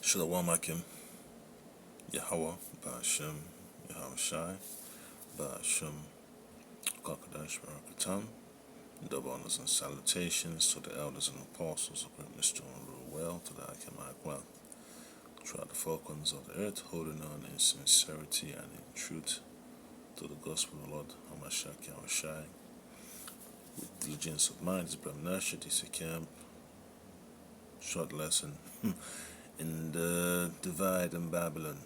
Shalom Akim, Yahweh, Ba'ashem, Yahweh Shai, Ba'ashem, Kakadash, Barakatam, double honors and salutations to the elders and apostles of great mystery and rule well, to the Akim Akwa, throughout the four corners of the earth, holding on in sincerity and in truth to the gospel of the Lord, Hamashiach Yahweh Shai, with diligence of mind, is Bram Nasha, this camp, short lesson in the divide in Babylon.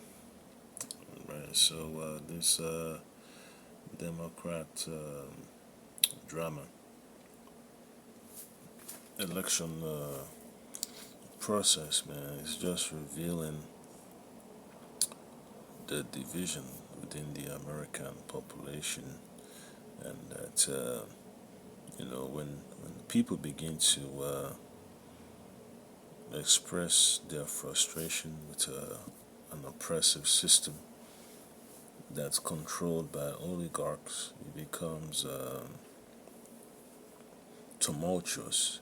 Right, so this Democrat drama election process, man, is just revealing the division within the American population, and that when people begin to express their frustration with an oppressive system that's controlled by oligarchs, it becomes tumultuous,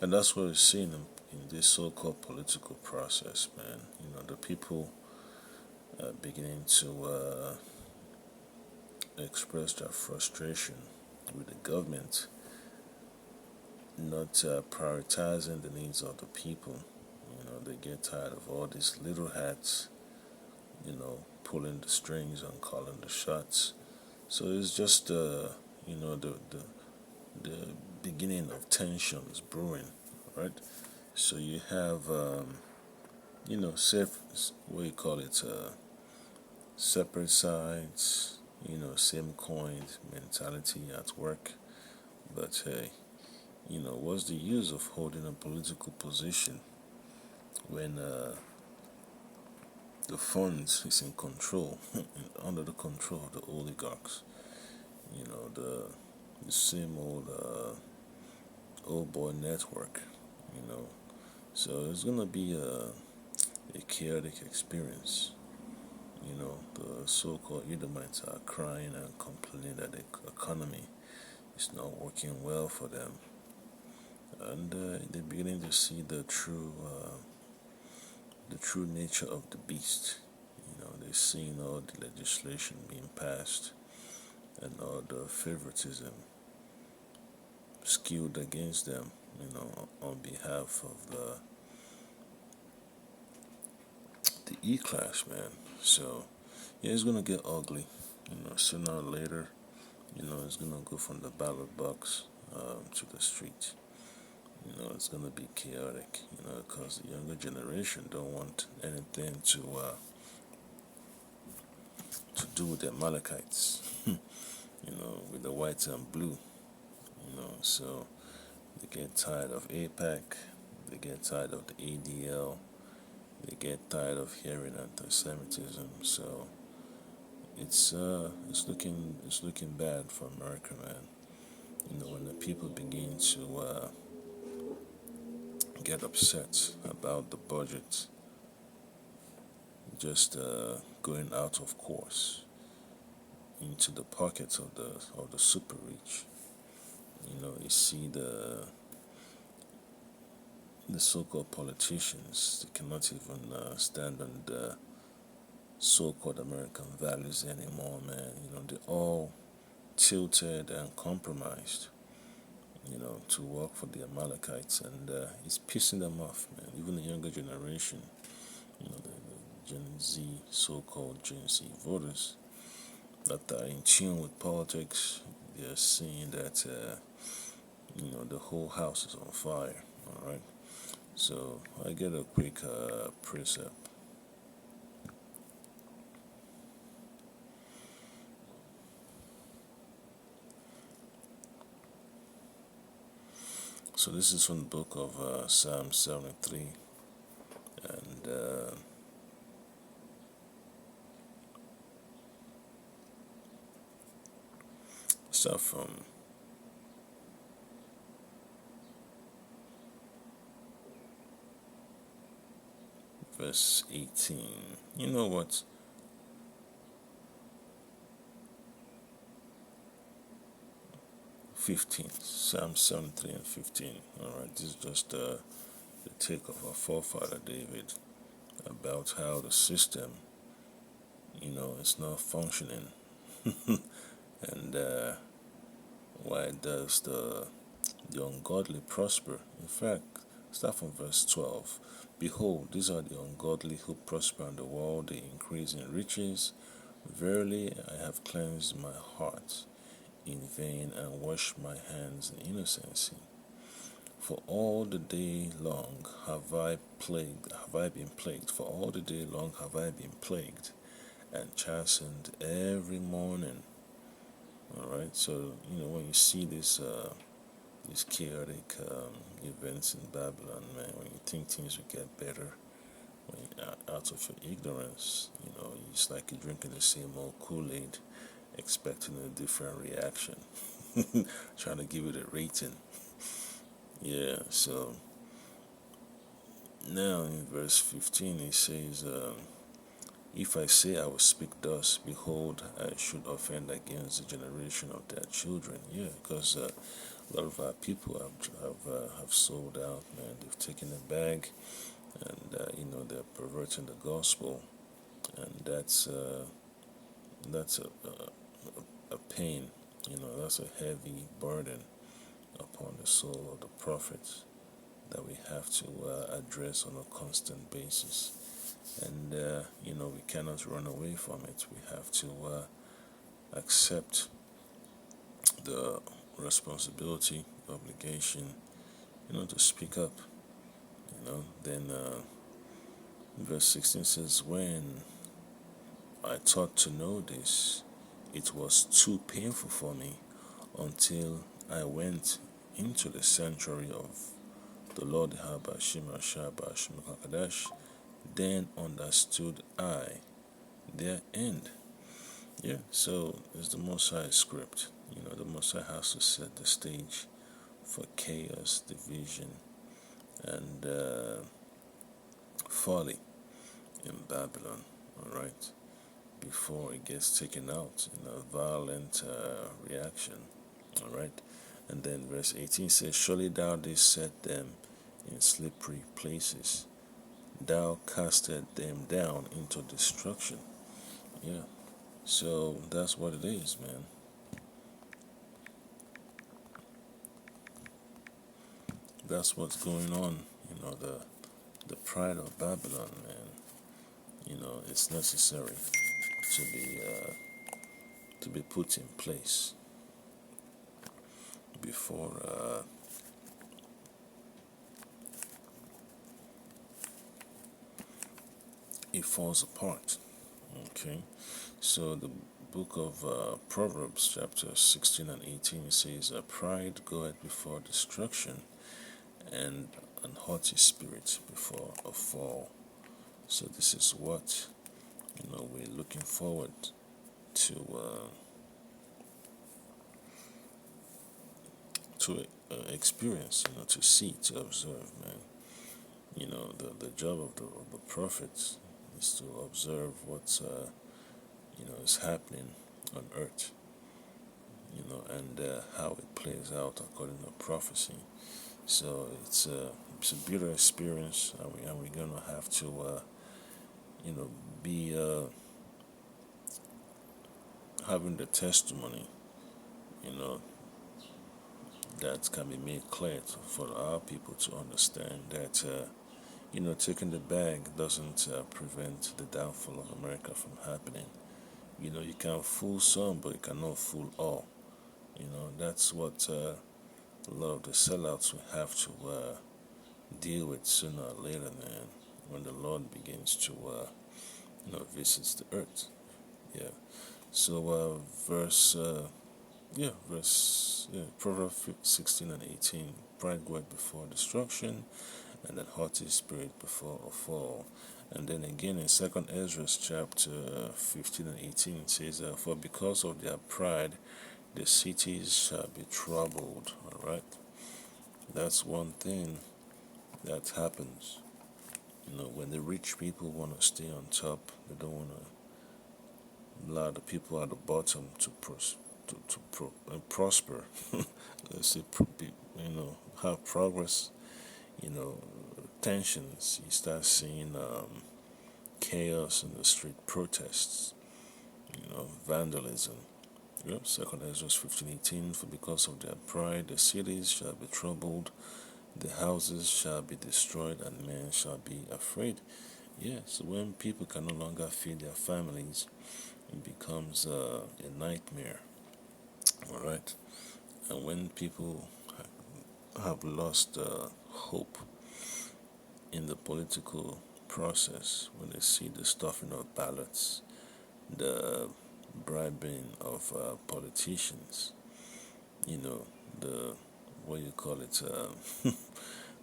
and that's what we're seeing in this so-called political process, man. The people beginning to express their frustration with the government not prioritizing the needs of the people. They get tired of all these little hats, pulling the strings and calling the shots. So it's just the beginning of tensions brewing, right? So you have safe, what you call it, separate sides, same coin mentality at work. But hey, what's the use of holding a political position when the funds is in control, under the control of the oligarchs? The same old boy network. You know, so it's gonna be a chaotic experience. The so-called Edomites are crying and complaining that the economy is not working well for them, and they're beginning to see the true nature of the beast. They're seeing all the legislation being passed and all the favoritism skewed against them. On behalf of the E-class, man. So yeah, it's gonna get ugly. Sooner or later, it's gonna go from the ballot box to the street. It's gonna be chaotic. Because the younger generation don't want anything to do with the Amalekites. With the whites and blue. So they get tired of APAC. They get tired of the ADL. They get tired of hearing anti-Semitism. So it's looking bad for America, man. When the people begin to get upset about the budget just going out of course into the pockets of the super rich. You see the so-called politicians. They cannot even stand on the so-called American values anymore, man. They're all tilted and compromised, to work for the Amalekites, and it's pissing them off, man. Even the younger generation, the Gen Z, so-called Gen Z voters that are in tune with politics, they're seeing that, the whole house is on fire, all right? So I get a quick precept. So this is from the book of Psalm 73, and start from verse 18. You know what? Psalm 73 and 15. Alright, this is just the take of our forefather David about how the system, is not functioning, and why does the ungodly prosper? In fact, start from verse 12. Behold, these are the ungodly who prosper in the world, they increase in riches. Verily, I have cleansed my heart in vain and washed my hands in innocency. For all the day long have I been plagued. For all the day long have I been plagued and chastened every morning. All right. So when you see these chaotic events in Babylon, man, when you think things will get better, when out of your ignorance, it's like you're drinking the same old Kool-Aid, expecting a different reaction, trying to give it a rating. Yeah. So now in verse 15, he says, if I say I will speak thus, behold, I should offend against the generation of their children. Yeah, because a lot of our people have sold out, man. They've taken a bag, and they're perverting the gospel, and that's a pain. That's a heavy burden upon the soul of the prophets that we have to address on a constant basis. And we cannot run away from it. We have to accept the responsibility, obligation, to speak up. Then verse 16 says, when I thought to know this, it was too painful for me until I went into the sanctuary of the Lord Habashim Ashabashim Kakadash. Then understood I their end. Yeah, so it's the Most High script. The Most High has to set the stage for chaos, division, and folly in Babylon, alright, before it gets taken out in a violent reaction, alright. And then verse 18 says, surely thou didst set them in slippery places. Thou casted them down into destruction. Yeah. So that's what it is, man. That's what's going on. The pride of Babylon, man. It's necessary to be put in place before it falls apart. Okay. So the book of Proverbs, chapter 16 and 18, says, pride goeth before destruction, and an haughty spirit before a fall. So this is what we're looking forward to experience, to see, to observe, man. The job of the prophets is to observe what's is happening on earth, and how it plays out according to prophecy. So it's a bitter experience, and we're gonna have to be having the testimony, that can be made clear for our people to understand that taking the bag doesn't prevent the downfall of America from happening. You can fool some, but you cannot fool all. That's what a lot of the sellouts will have to deal with sooner or later, man, when the Lord begins to visits the earth. Yeah. So Proverbs 16 and 18, pride goeth before destruction, and then haughty spirit before a fall. And then again in 2nd Ezra chapter 15 and 18, it says, for because of their pride, the cities shall be troubled. Alright? That's one thing that happens. When the rich people want to stay on top, they don't want to allow the people at the bottom to prosper. Let's say, have progress. Tensions. You start seeing chaos in the street protests, vandalism. Yep, 2 Ezra 15:18. For because of their pride, the cities shall be troubled, the houses shall be destroyed, and men shall be afraid. Yeah, so when people can no longer feed their families, it becomes a nightmare. All right, and when people have lost hope in the political process, when they see the stuffing of ballots, the bribing of politicians, the what you call it,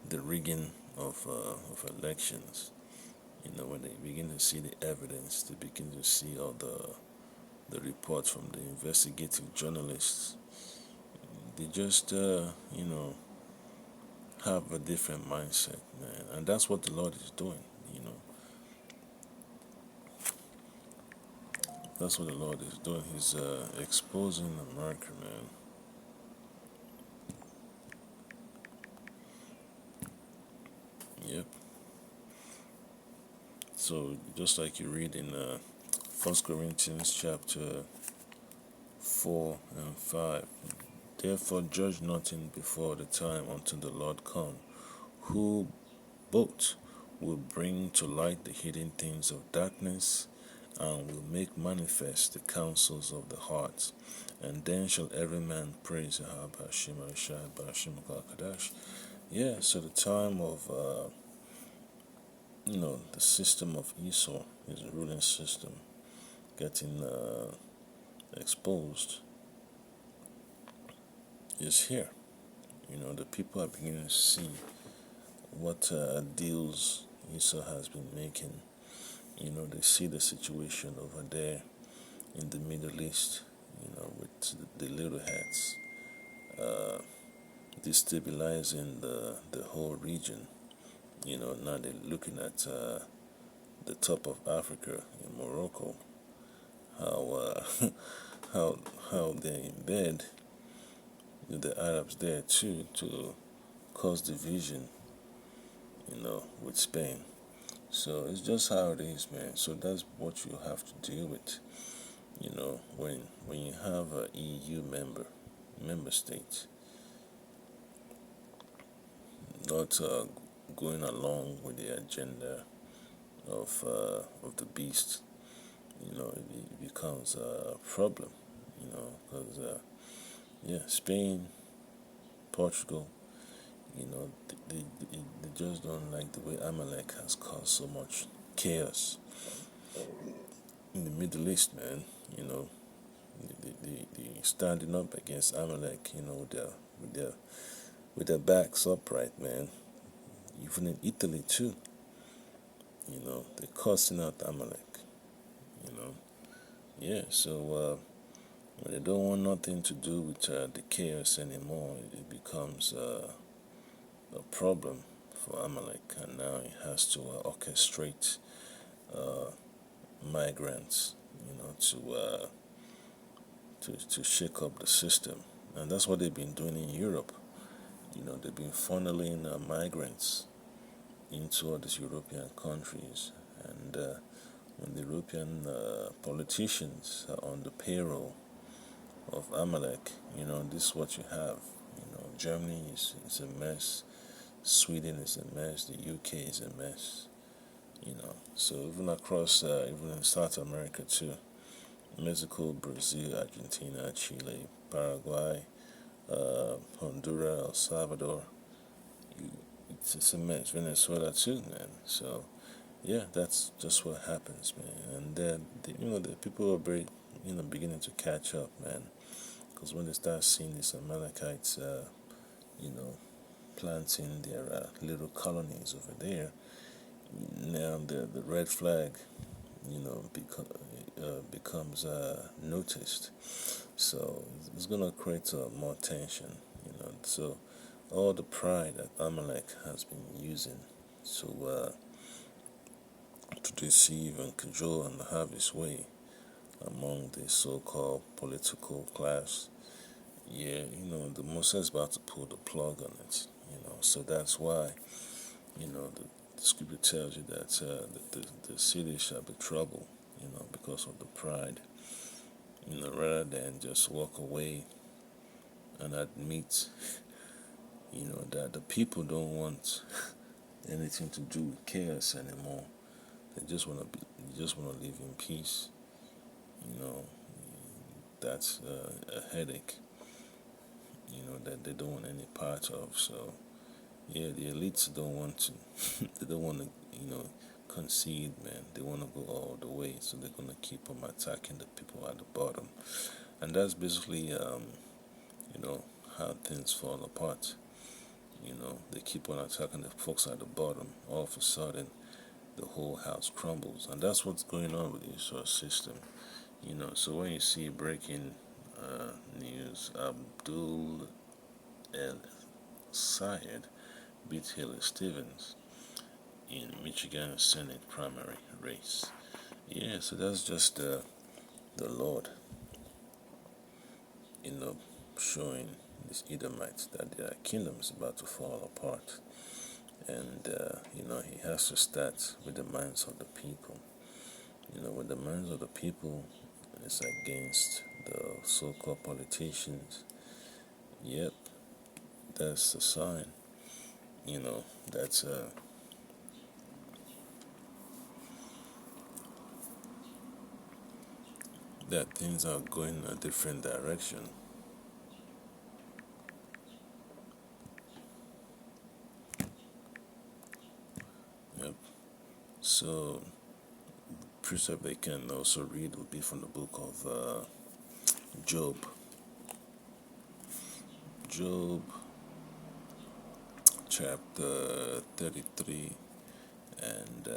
the rigging of elections. When they begin to see the evidence, they begin to see all the reports from the investigative journalists. They just, have a different mindset, man, and that's what the Lord is doing. You know, that's what the Lord is doing. He's exposing America, man. Yep. So just like you read in First Corinthians chapter 4 and 5, therefore judge nothing before the time until the Lord come, who both will bring to light the hidden things of darkness and will make manifest the counsels of the heart. And then shall every man praise Yahweh Hashem Arishai Barashim Kadash. Yeah, so the time of the system of Esau, his ruling system, getting exposed is here. The people are beginning to see what deals Esau has been making. They see the situation over there in the Middle East, with the little hats destabilizing the whole region. Now they're looking at the top of Africa in Morocco, how how how they're in bed with the Arabs there too to cause division, with Spain. So it's just how it is, man. So that's what you have to deal with. When you have a EU member state not going along with the agenda of the beast, it becomes a problem. Because Spain, Portugal, they just don't like the way Amalek has caused so much chaos in the Middle East, man. They standing up against Amalek, with their backs upright, man. Even in Italy too, they're cussing out Amalek, you know. Yeah, so when they don't want nothing to do with the chaos anymore, it becomes a problem for Amalek, and now it has to orchestrate uh, migrants, to shake up the system, and that's what they've been doing in Europe. They've been funneling migrants into all these European countries, and when the European politicians are on the payroll of Amalek, this is what you have. Germany is a mess, Sweden is a mess, the UK is a mess. So even across, even in South America too, Mexico, Brazil, Argentina, Chile, Paraguay, Honduras, El Salvador, it's a mess. Venezuela too, man. So yeah, that's just what happens, man. And then the people are very, beginning to catch up, man. Because when they start seeing these Amalekites, you know, planting their little colonies over there, now the red flag, becomes noticed. So it's gonna create more tension, So all the pride that Amalek has been using to deceive and cajole and have his way among the so-called political class, yeah, the Most is about to pull the plug on it, So that's why, the scripture tells you that the city shall be troubled, because of the pride. Rather than just walk away and admit, that the people don't want anything to do with chaos anymore. They just want to live in peace. You know, that's a headache. That they don't want any part of. So yeah, the elites don't want to. They don't want to, concede, man. They want to go all the way. So they're gonna keep on attacking the people at the bottom, and that's basically, how things fall apart. They keep on attacking the folks at the bottom. All of a sudden, the whole house crumbles, and that's what's going on with the resource system. So when you see breaking news, Abdul El Sayed beat Haley Stevens in Michigan Senate primary race. Yeah, so that's just the Lord, you know, showing these Edomites that their kingdom is about to fall apart. And, he has to start with the minds of the people. When the minds of the people is against the so-called politicians, yep, that's a sign, that's that things are going a different direction. Yep. So, precept they can also read would be from the book of Job. Job chapter 33 and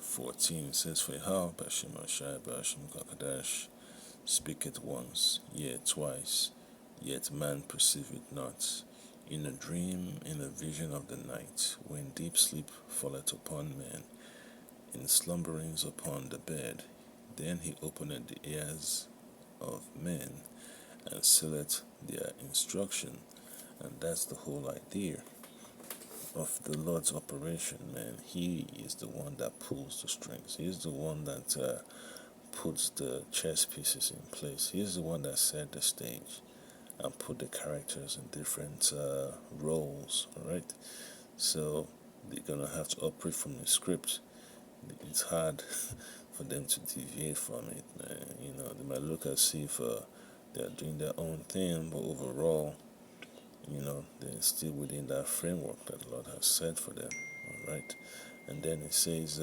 14 says, For Yahweh Bashim Ashai Bashim Kakadash speaketh once, yet twice, yet man perceiveth not. In a dream, in a vision of the night, when deep sleep falleth upon man, in slumberings upon the bed, then he openeth the ears of men and sealeth their instruction. And that's the whole idea of the Lord's operation, man. He is the one that pulls the strings. He is the one that puts the chess pieces in place. He is the one that set the stage and put the characters in different roles, alright? So they're going to have to operate from the script. It's hard for them to deviate from it, man. They might look as if they're doing their own thing, but overall, they're still within that framework that the Lord has set for them, alright? And then it says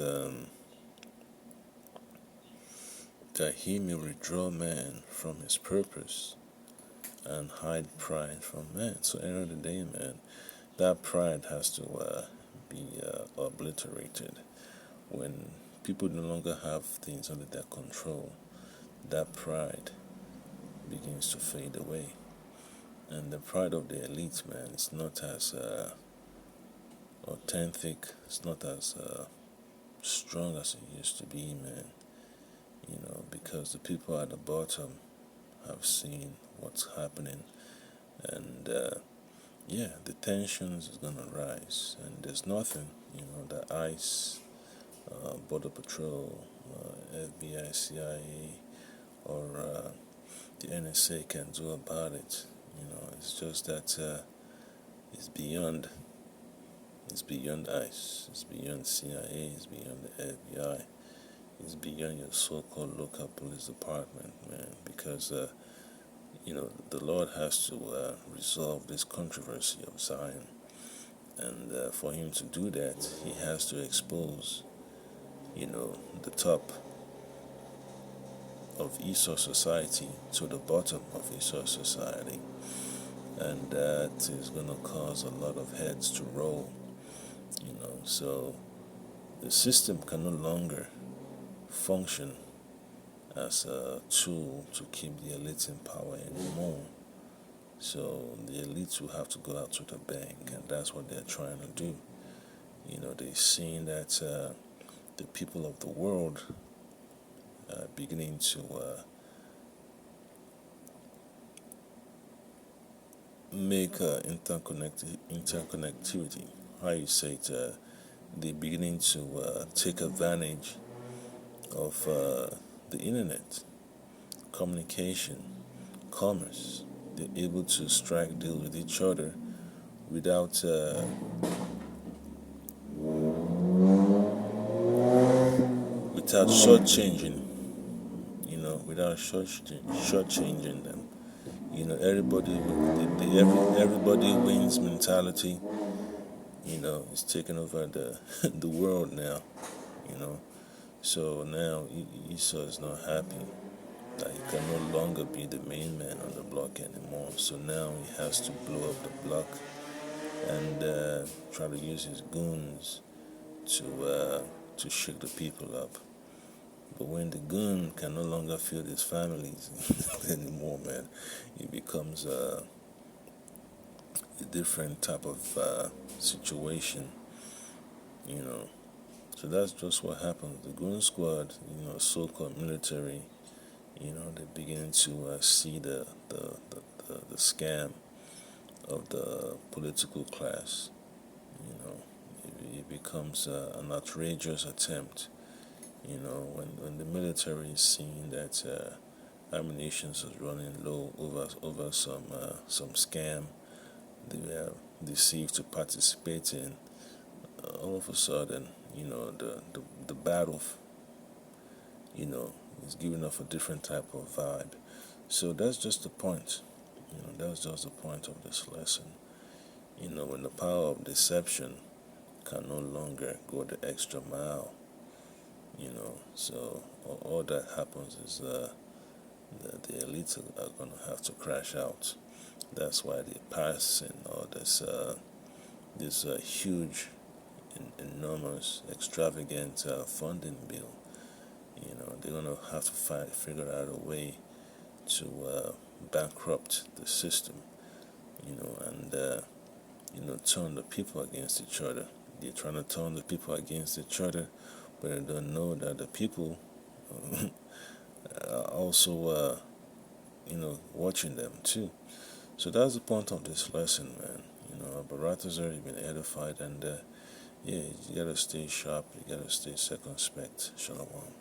that he may withdraw man from his purpose and hide pride from man. So, end of the day, man, that pride has to be obliterated. When people no longer have things under their control, that pride begins to fade away. And the pride of the elite, man, is not as authentic, it's not as strong as it used to be, man. Because the people at the bottom have seen what's happening, and the tensions is gonna rise, and there's nothing, that ICE, Border Patrol, FBI, CIA, or the NSA can do about it. It's just that it's beyond. It's beyond ICE. It's beyond CIA. It's beyond the FBI. It's beyond your so-called local police department, man. Because the Lord has to resolve this controversy of Zion, and for Him to do that, He has to expose, the top of Esau society to the bottom of Esau society, and that is going to cause a lot of heads to roll. So the system can no longer function as a tool to keep the elites in power anymore. So the elites will have to go out to the bank, and that's what they're trying to do. They're seeing that the people of the world are beginning to make interconnectivity. How you say it? they're beginning to take advantage of the internet, communication, commerce. They're able to strike deals with each other without without shortchanging, without shortchanging them. Everybody wins mentality. Is taking over the the world now. You know, so now Esau is not happy that he can no longer be the main man on the block anymore. So now he has to blow up the block and try to use his goons to shake the people up. But when the goon can no longer feed his families anymore, man, it becomes a different type of situation, you know. So that's just what happens. The goon squad, so-called military, they're beginning to see the scam of the political class. It becomes an outrageous attempt. When the military is seeing that ammunition is running low over some scam they are deceived to participate in, all of a sudden, the battle, is giving off a different type of vibe. So that's just the point. That's just the point of this lesson. When the power of deception can no longer go the extra mile, so all that happens is the elites are going to have to crash out. That's why they're passing all this huge, enormous, extravagant funding bill. They're going to have to figure out a way to bankrupt the system, and turn the people against each other. They're trying to turn the people against each other, but they don't know that the people are also, watching them too. So that's the point of this lesson, man. Baratazar, you've been edified, and yeah, you gotta stay sharp, you gotta stay circumspect. Shalom.